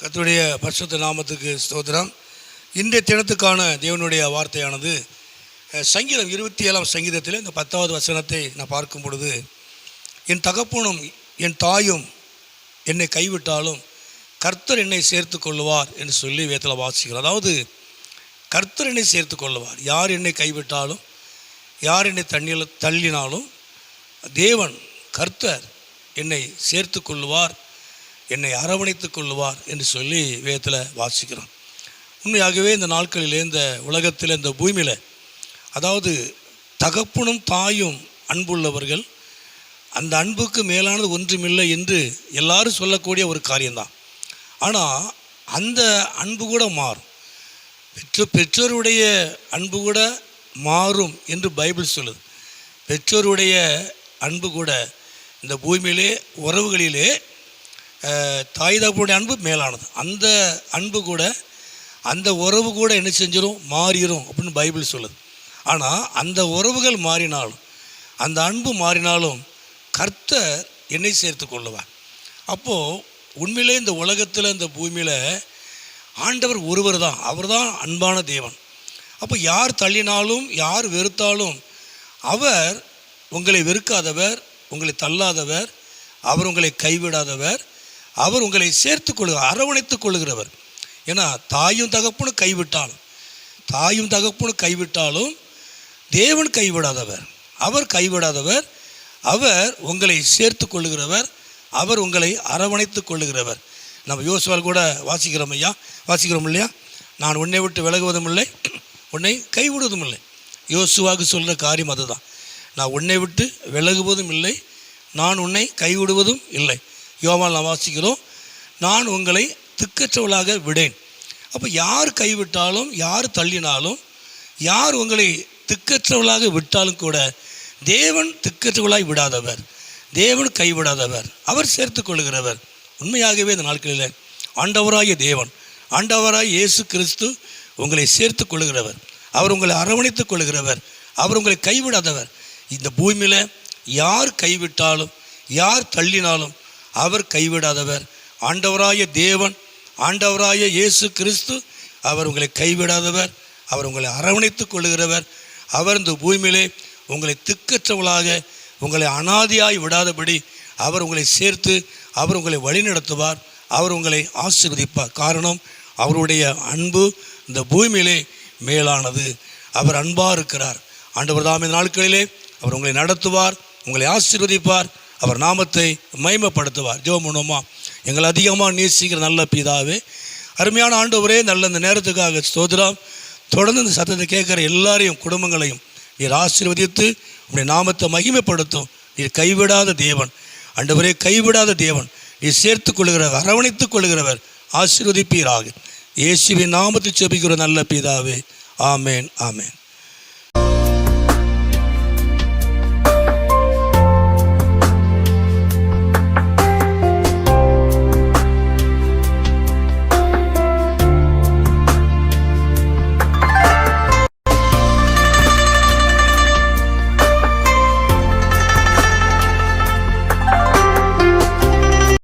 கர்த்தருடைய பரிசுத்த நாமத்துக்கு ஸ்தோத்திரம். இன்றைய தினத்துக்கான தேவனுடைய வார்த்தையானது சங்கீதம் 27ஆம் சங்கீதத்தில் இந்த 10வது வசனத்தை நான் பார்க்கும் பொழுது, என் தகப்பனும் என் தாயும் என்னை கைவிட்டாலும் கர்த்தர் என்னை சேர்த்து கொள்ளுவார் என்று சொல்லி வேதத்தில் வாசிக்கிறோம். அதாவது கர்த்தர் என்னை சேர்த்து கொள்ளுவார். யார் என்னை கைவிட்டாலும், யார் என்னை தள்ளினாலும் தேவன் கர்த்தர் என்னை சேர்த்து கொள்ளுவார், என்னை அரவணைத்து கொள்ளுவார் என்று சொல்லி வேதத்தில் வாசிக்கிறோம். உண்மையாகவே இந்த நாட்களில் இந்த உலகத்தில் இந்த பூமியில், அதாவது தகப்பனும் தாயும் அன்புள்ளவர்கள், அந்த அன்புக்கு மேலானது ஒன்றுமில்லை என்று எல்லாரும் சொல்லக்கூடிய ஒரு காரியம்தான். ஆனால் அந்த அன்பு கூட மாறும். பெற்றோருடைய அன்பு கூட மாறும் என்று பைபிள் சொல்லுது. பெற்றோருடைய அன்பு கூட இந்த பூமியிலே உறவுகளிலே தாய் தகப்பனுடைய அன்பு மேலானது. அந்த அன்பு கூட, அந்த உறவு கூட என்ன செஞ்சிடும், மாறிடும் அப்படின்னு பைபிள் சொல்லுது. ஆனால் அந்த உறவுகள் மாறினாலும், அந்த அன்பு மாறினாலும் கர்த்தர் என்னை சேர்த்து கொள்ளுவார். அப்போது உண்மையிலே இந்த உலகத்தில், இந்த பூமியில் ஆண்டவர் ஒருவர் தான், அவர் தான் அன்பான தேவன். அப்போ யார் தள்ளினாலும், யார் வெறுத்தாலும் அவர் உங்களை வெறுக்காதவர், உங்களை தள்ளாதவர், அவர் உங்களை கைவிடாதவர், அவர் உங்களை சேர்த்து கொள்கிறார், அரவணைத்து கொள்கிறவர். ஏன்னா தாயும் தகப்பனும் கைவிட்டாலும் தேவன் கைவிடாதவர், அவர் கைவிடாதவர், அவர் உங்களை சேர்த்து கொள்ளுகிறவர், அவர் உங்களை அரவணைத்து கொள்ளுகிறவர். நம்ம யோசுவால் கூட வாசிக்கிறோம் இல்லையா? நான் உன்னை விட்டு விலகுவதும் இல்லை, உன்னை கைவிடுவதும் இல்லை. யோசுவாவுக்கு சொல்கிற காரியம் அதுதான். நான் உன்னை விட்டு விலகுவதும் இல்லை, நான் உன்னை கைவிடுவதும் இல்லை. யோவான் நான் வாசிக்கிறோம், நான் உங்களை திக்கற்றவளாக விடேன். அப்போ யார் கைவிட்டாலும், யார் தள்ளினாலும், யார் உங்களை திக்கற்றவளாக விட்டாலும் கூட தேவன் திக்கற்றவளாய் விடாதவர், தேவன் கைவிடாதவர், அவர் சேர்த்து கொள்கிறவர். உண்மையாகவே இந்த நாட்களில் ஆண்டவராகிய தேவன், ஆண்டவராய் இயேசு கிறிஸ்து உங்களை சேர்த்து கொள்கிறவர், அவர் உங்களை அரவணைத்து கொள்கிறவர், அவர் உங்களை கைவிடாதவர். இந்த பூமியில் யார் கைவிட்டாலும், யார் தள்ளினாலும் அவர் கைவிடாதவர். ஆண்டவராய தேவன், ஆண்டவராய இயேசு கிறிஸ்து அவர் உங்களை கைவிடாதவர், அவர் உங்களை அரவணைத்து கொள்ளுகிறவர். அவர் இந்த பூமியிலே உங்களை திக்கற்றவளாக, உங்களை அனாதியாய் விடாதபடி அவர் உங்களை சேர்த்து, அவர் உங்களை வழிநடத்துவார், அவர் உங்களை ஆசீர்வதிப்பார். காரணம், அவருடைய அன்பு இந்த பூமியிலே மேலானது. அவர் அன்பாக இருக்கிறார். ஆண்டவர் தாம் இந்த நாட்களிலே அவர் உங்களை நடத்துவார், உங்களை ஆசீர்வதிப்பார், அவர் நாமத்தை மகிமைப்படுத்துவார். ஜெபம் பண்ணுவோமா? எங்களை அதிகமாக நேசிக்கிற நல்ல பிதாவே, அருமையான ஆண்டவரே, நல்ல இந்த நேரத்துக்காக ஸ்தோத்திரம். தொடர்ந்து இந்த சத்தத்தை கேட்குற எல்லாரையும், குடும்பங்களையும் நீர் ஆசீர்வதித்து உங்களுடைய நாமத்தை மகிமைப்படுத்தும். நீர் கைவிடாத தேவன் ஆண்டவரே, கைவிடாத தேவன், நீர் சேர்த்து கொள்கிறவர், அரவணைத்துக் கொள்கிறவர். ஆசீர்வதிப்பீராக. இயேசுவின் நாமத்தை ஜெபிக்கிற நல்ல பிதாவே. ஆமேன், ஆமேன்.